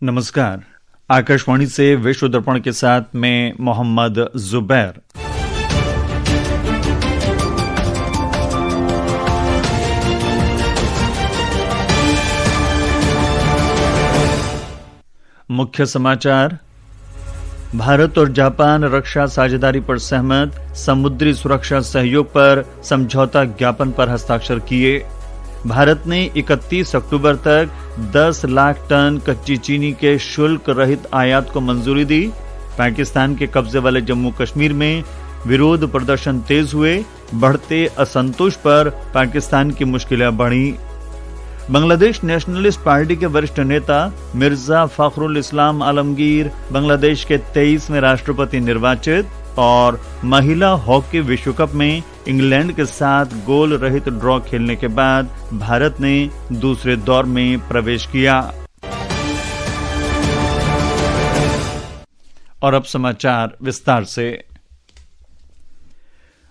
नमस्कार। आकाशवाणी से विश्व दर्पण के साथ मैं मोहम्मद जुबैर। मुख्य समाचार। भारत और जापान रक्षा साझेदारी पर सहमत, समुद्री सुरक्षा सहयोग पर समझौता ज्ञापन पर हस्ताक्षर किए। भारत ने 31 अक्टूबर तक 10 लाख टन कच्ची चीनी के शुल्क रहित आयात को मंजूरी दी। पाकिस्तान के कब्जे वाले जम्मू कश्मीर में विरोध प्रदर्शन तेज हुए। बढ़ते असंतोष पर पाकिस्तान की मुश्किलें बढ़ी। बांग्लादेश नेशनलिस्ट पार्टी के वरिष्ठ नेता मिर्जा फखरुल इस्लाम आलमगीर बांग्लादेश के 23वें राष्ट्रपति निर्वाचित। और महिला हॉकी विश्व कप में इंग्लैंड के साथ गोल रहित ड्रॉ खेलने के बाद भारत ने दूसरे दौर में प्रवेश किया। और अब समाचार विस्तार से।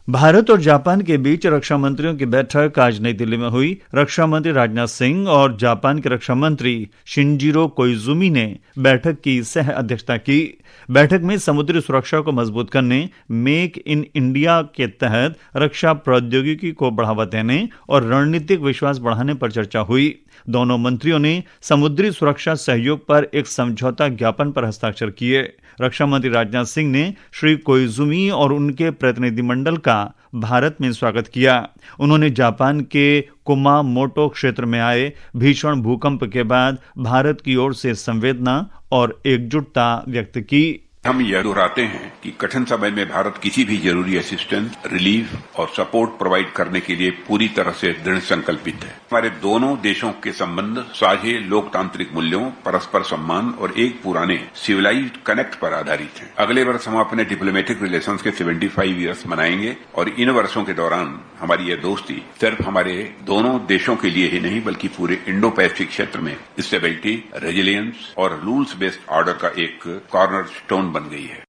भारत और जापान के बीच रक्षा मंत्रियों की बैठक आज नई दिल्ली में हुई। रक्षा मंत्री राजनाथ सिंह और जापान के रक्षा मंत्री शिनजिरो कोइजुमी ने बैठक की सह अध्यक्षता की। बैठक में समुद्री सुरक्षा को मजबूत करने, मेक इन इंडिया के तहत रक्षा प्रौद्योगिकी को बढ़ावा देने और रणनीतिक विश्वास बढ़ाने पर चर्चा हुई। दोनों मंत्रियों ने समुद्री सुरक्षा सहयोग पर एक समझौता ज्ञापन पर हस्ताक्षर किए। रक्षा मंत्री राजनाथ सिंह ने श्री कोइजुमी और उनके प्रतिनिधिमंडल का भारत में स्वागत किया। उन्होंने जापान के कुमामोटो क्षेत्र में आए भीषण भूकंप के बाद भारत की ओर से संवेदना और एकजुटता व्यक्त की। हम यह दोहराते हैं कि कठिन समय में भारत किसी भी जरूरी असिस्टेंस, रिलीफ और सपोर्ट प्रोवाइड करने के लिए पूरी तरह से दृढ़ संकल्पित है। हमारे दोनों देशों के संबंध साझे लोकतांत्रिक मूल्यों, परस्पर सम्मान और एक पुराने सिविलाइज्ड कनेक्ट पर आधारित हैं। अगले वर्ष हम अपने डिप्लोमेटिक रिलेशंस के 75 ईयर्स मनाएंगे और इन वर्षों के दौरान हमारी यह दोस्ती सिर्फ हमारे दोनों देशों के लिए ही नहीं बल्कि पूरे इंडो पैसिफिक क्षेत्र में स्टेबिलिटी, रेजिलियंस और रूल्स बेस्ड ऑर्डर का एक कॉर्नर स्टोन बन गई है।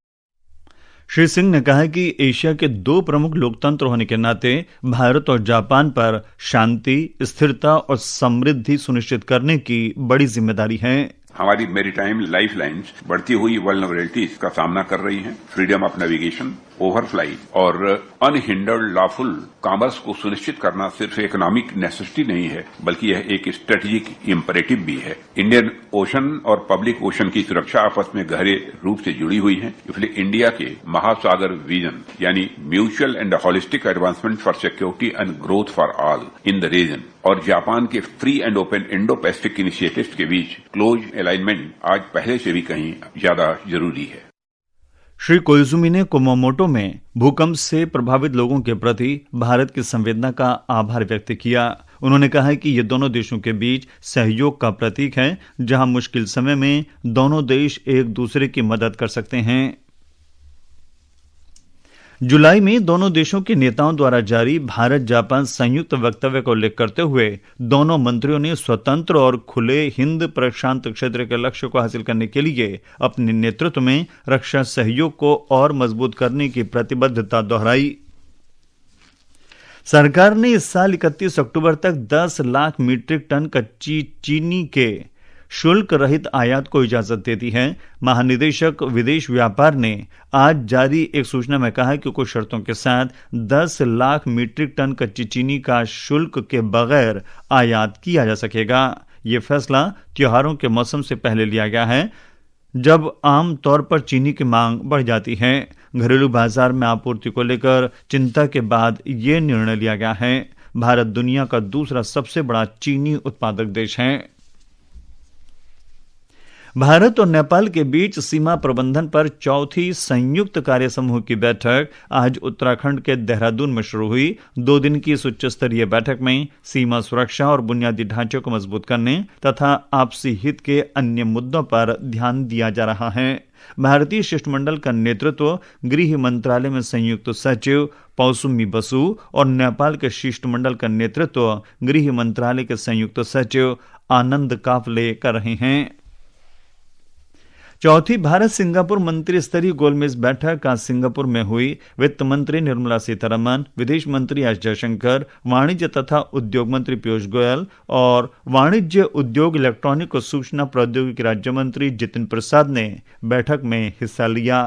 श्री सिंह ने कहा कि एशिया के दो प्रमुख लोकतंत्र होने के नाते भारत और जापान पर शांति, स्थिरता और समृद्धि सुनिश्चित करने की बड़ी जिम्मेदारी है। हमारी मैरीटाइम लाइफलाइंस बढ़ती हुई वल्नरेबिलिटीज का सामना कर रही हैं। फ्रीडम ऑफ नेविगेशन, ओवरफ्लाइट और अनहिंडर्ड लॉफुल कॉमर्स को सुनिश्चित करना सिर्फ इकोनॉमिक नेसेसिटी नहीं है बल्कि यह एक स्ट्रेटेजिक इम्परेटिव भी है। इंडियन ओशन और पब्लिक ओशन की सुरक्षा आपस में गहरे रूप से जुड़ी हुई है। इसलिए इंडिया के महासागर विजन यानी mutual and holistic advancement for security and growth for all in the region और जापान के free and open Indo Pacific initiatives के बीच क्लोज अलाइनमेंट आज पहले से भी कहीं ज्यादा जरूरी है। श्री कोइजुमी ने कुमामोटो में भूकंप से प्रभावित लोगों के प्रति भारत की संवेदना का आभार व्यक्त किया। उन्होंने कहा कि ये दोनों देशों के बीच सहयोग का प्रतीक है, जहां मुश्किल समय में दोनों देश एक दूसरे की मदद कर सकते हैं। जुलाई में दोनों देशों के नेताओं द्वारा जारी भारत जापान संयुक्त वक्तव्य का उल्लेख करते हुए दोनों मंत्रियों ने स्वतंत्र और खुले हिंद प्रशांत क्षेत्र के लक्ष्य को हासिल करने के लिए अपने नेतृत्व में रक्षा सहयोग को और मजबूत करने की प्रतिबद्धता दोहराई। सरकार ने इस साल 31 अक्टूबर तक 10 लाख मीट्रिक टन कच्ची चीनी के शुल्क रहित आयात को इजाजत दे दी है। महानिदेशक विदेश व्यापार ने आज जारी एक सूचना में कहा कि कुछ शर्तों के साथ 10 लाख मीट्रिक टन कच्ची चीनी का शुल्क के बगैर आयात किया जा सकेगा। यह फैसला त्योहारों के मौसम से पहले लिया गया है, जब आम तौर पर चीनी की मांग बढ़ जाती है। घरेलू बाजार में आपूर्ति को लेकर चिंता के बाद यह निर्णय लिया गया है। भारत दुनिया का दूसरा सबसे बड़ा चीनी उत्पादक देश है। भारत और नेपाल के बीच सीमा प्रबंधन पर चौथी संयुक्त कार्य समूह की बैठक आज उत्तराखंड के देहरादून में शुरू हुई। 2 दिन की इस उच्च स्तरीय बैठक में सीमा सुरक्षा और बुनियादी ढांचे को मजबूत करने तथा आपसी हित के अन्य मुद्दों पर ध्यान दिया जा रहा है। भारतीय शिष्टमंडल का नेतृत्व गृह मंत्रालय में संयुक्त सचिव पौसुमी बसु और नेपाल के शिष्टमंडल का नेतृत्व गृह मंत्रालय के संयुक्त सचिव आनंद काफले कर रहे हैं। चौथी भारत सिंगापुर मंत्री स्तरीय गोलमेज बैठक आज सिंगापुर में हुई। वित्त मंत्री निर्मला सीतारमण, विदेश मंत्री एस जयशंकर, वाणिज्य तथा उद्योग मंत्री पीयूष गोयल और वाणिज्य, उद्योग, इलेक्ट्रॉनिक और सूचना प्रौद्योगिकी राज्य मंत्री जितिन प्रसाद ने बैठक में हिस्सा लिया।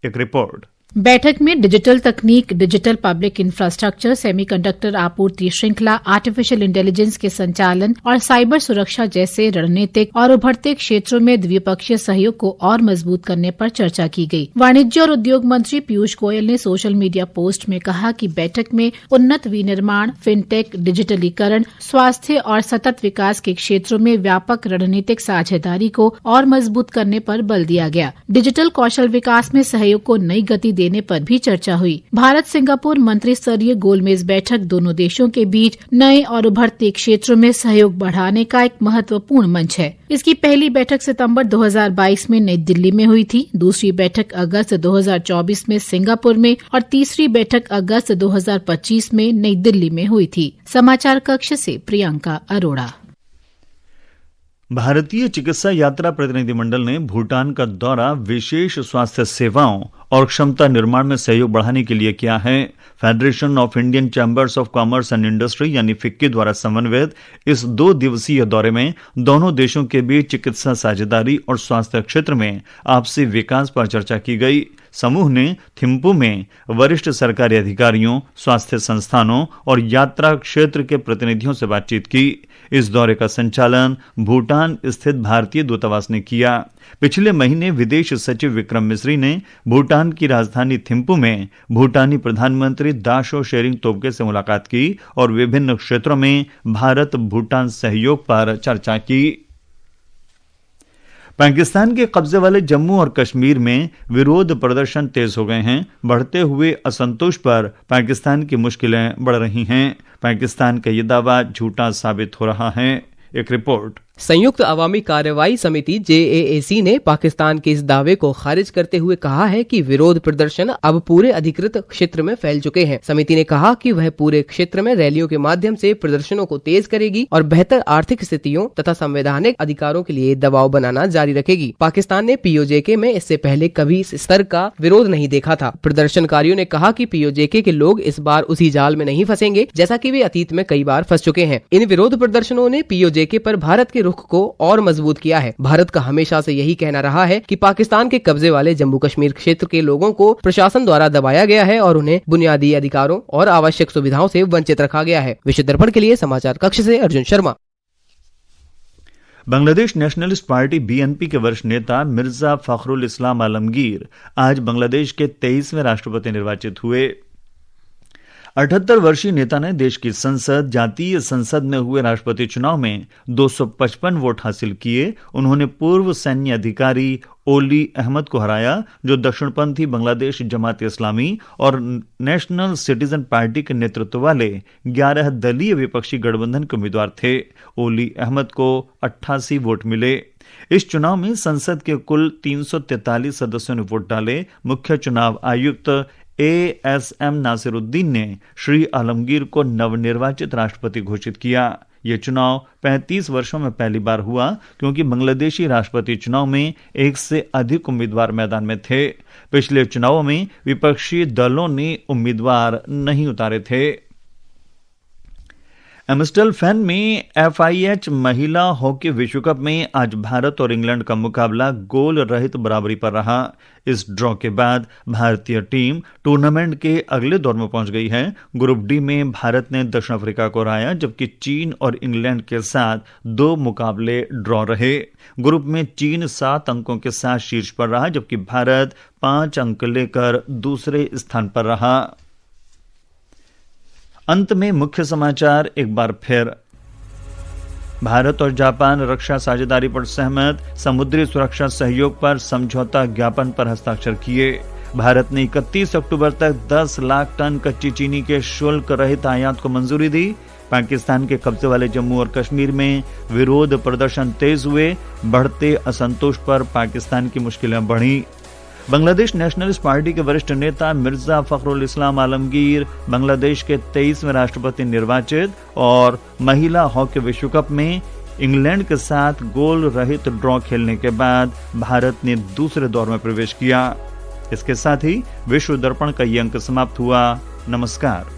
एक रिपोर्ट। बैठक में डिजिटल तकनीक, डिजिटल पब्लिक इंफ्रास्ट्रक्चर, सेमीकंडक्टर आपूर्ति श्रृंखला, आर्टिफिशियल इंटेलिजेंस के संचालन और साइबर सुरक्षा जैसे रणनीतिक और उभरते क्षेत्रों में द्विपक्षीय सहयोग को और मजबूत करने पर चर्चा की गई। वाणिज्य और उद्योग मंत्री पीयूष गोयल ने सोशल मीडिया पोस्ट में कहा कि बैठक में उन्नत विनिर्माण, फिनटेक, डिजिटलीकरण, स्वास्थ्य और सतत विकास के क्षेत्रों में व्यापक रणनीतिक साझेदारी को और मजबूत करने पर बल दिया गया। डिजिटल कौशल विकास में सहयोग को नई गति देने पर भी चर्चा हुई। भारत सिंगापुर मंत्री स्तरीय गोलमेज बैठक दोनों देशों के बीच नए और उभरते क्षेत्रों में सहयोग बढ़ाने का एक महत्वपूर्ण मंच है। इसकी पहली बैठक सितंबर 2022 में नई दिल्ली में हुई थी, दूसरी बैठक अगस्त 2024 में सिंगापुर में और तीसरी बैठक अगस्त 2025 में नई दिल्ली में हुई थी। समाचार कक्ष से प्रियंका अरोड़ा। भारतीय चिकित्सा यात्रा प्रतिनिधिमंडल ने भूटान का दौरा विशेष स्वास्थ्य सेवाओं और क्षमता निर्माण में सहयोग बढ़ाने के लिए किया है। Federation of Indian chambers of commerce and industry यानी फिक्की द्वारा समन्वित इस 2 दिवसीय दौरे में दोनों देशों के बीच चिकित्सा साझेदारी और स्वास्थ्य क्षेत्र में आपसी विकास पर चर्चा की गई। समूह ने थिम्पू में वरिष्ठ सरकारी अधिकारियों, स्वास्थ्य संस्थानों और यात्रा क्षेत्र के प्रतिनिधियों से बातचीत की। इस दौरे का संचालन भूटान स्थित भारतीय दूतावास ने किया। पिछले महीने विदेश सचिव विक्रम मिस्री ने भूटान की राजधानी थिम्पू में भूटानी प्रधानमंत्री दाशो शेरिंग तोब्गे से मुलाकात की और विभिन्न क्षेत्रों में भारत भूटान सहयोग पर चर्चा की। पाकिस्तान के कब्जे वाले जम्मू और कश्मीर में विरोध प्रदर्शन तेज हो गए हैं। बढ़ते हुए असंतोष पर पाकिस्तान की मुश्किलें बढ़ रही हैं। पाकिस्तान का ये दावा झूठा साबित हो रहा है। एक रिपोर्ट। संयुक्त अवामी कार्रवाई समिति JAAC ने पाकिस्तान के इस दावे को खारिज करते हुए कहा है कि विरोध प्रदर्शन अब पूरे अधिकृत क्षेत्र में फैल चुके हैं। समिति ने कहा कि वह पूरे क्षेत्र में रैलियों के माध्यम से प्रदर्शनों को तेज करेगी और बेहतर आर्थिक स्थितियों तथा संवैधानिक अधिकारों के लिए दबाव बनाना जारी रखेगी। पाकिस्तान ने POJK में इससे पहले कभी इस स्तर का विरोध नहीं देखा था। प्रदर्शनकारियों ने कहा कि POJK के लोग इस बार उसी जाल में नहीं फंसेंगे जैसा कि वे अतीत में कई बार फंस चुके हैं। इन विरोध प्रदर्शनों ने POJK पर भारत के रुख को और मजबूत किया है। भारत का हमेशा से यही कहना रहा है कि पाकिस्तान के कब्जे वाले जम्मू कश्मीर क्षेत्र के लोगों को प्रशासन द्वारा दबाया गया है और उन्हें बुनियादी अधिकारों और आवश्यक सुविधाओं से वंचित रखा गया है। विश्व दर्पण के लिए समाचार कक्ष से Arjun Sharma. Bangladesh nationalist party BNP के वरिष्ठ नेता मिर्जा फखरुल इस्लाम आलमगीर आज बांग्लादेश के 23वें राष्ट्रपति निर्वाचित हुए। 78 वर्षीय नेता ने देश की संसद, जातीय संसद में हुए राष्ट्रपति चुनाव में 255 वोट हासिल किए। उन्होंने पूर्व सैन्य अधिकारी ओली अहमद को हराया, जो दक्षिणपंथी बांग्लादेश जमात इस्लामी और नेशनल सिटीजन पार्टी के नेतृत्व वाले 11 दलीय विपक्षी गठबंधन के उम्मीदवार थे। ओली अहमद को 88 वोट मिले। इस चुनाव में संसद के कुल 343 सदस्यों ने वोट डाले। मुख्य चुनाव आयुक्त ASM नासिरुद्दीन ने श्री आलमगीर को नवनिर्वाचित राष्ट्रपति घोषित किया। यह चुनाव 35 वर्षों में पहली बार हुआ क्योंकि बांग्लादेशी राष्ट्रपति चुनाव में एक से अधिक उम्मीदवार मैदान में थे। पिछले चुनावों में विपक्षी दलों ने उम्मीदवार नहीं उतारे थे। एम्स्टलफैन में FIH महिला हॉकी विश्व कप में आज भारत और इंग्लैंड का मुकाबला गोल रहित बराबरी पर रहा। इस ड्रॉ के बाद भारतीय टीम टूर्नामेंट के अगले दौर में पहुंच गई है। ग्रुप डी में भारत ने दक्षिण अफ्रीका को हराया, जबकि चीन और इंग्लैंड के साथ 2 मुकाबले ड्रॉ रहे। ग्रुप में चीन 7 अंकों के साथ शीर्ष पर रहा, जबकि भारत 5 अंक लेकर दूसरे स्थान पर रहा। अंत में मुख्य समाचार एक बार फिर। भारत और जापान रक्षा साझेदारी पर सहमत, समुद्री सुरक्षा सहयोग पर समझौता ज्ञापन पर हस्ताक्षर किए। भारत ने 31 अक्टूबर तक 10 लाख टन कच्ची चीनी के शुल्क रहित आयात को मंजूरी दी। पाकिस्तान के कब्जे वाले जम्मू और कश्मीर में विरोध प्रदर्शन तेज हुए। बढ़ते असंतोष पर पाकिस्तान की मुश्किलें बढ़ी। बांग्लादेश नेशनलिस्ट पार्टी के वरिष्ठ नेता मिर्जा फखरुल इस्लाम आलमगीर बांग्लादेश के 23वें राष्ट्रपति निर्वाचित और महिला हॉकी विश्व कप में इंग्लैंड के साथ गोल रहित ड्रॉ खेलने के बाद भारत ने दूसरे दौर में प्रवेश किया। इसके साथ ही विश्व दर्पण का ये अंक समाप्त हुआ। नमस्कार।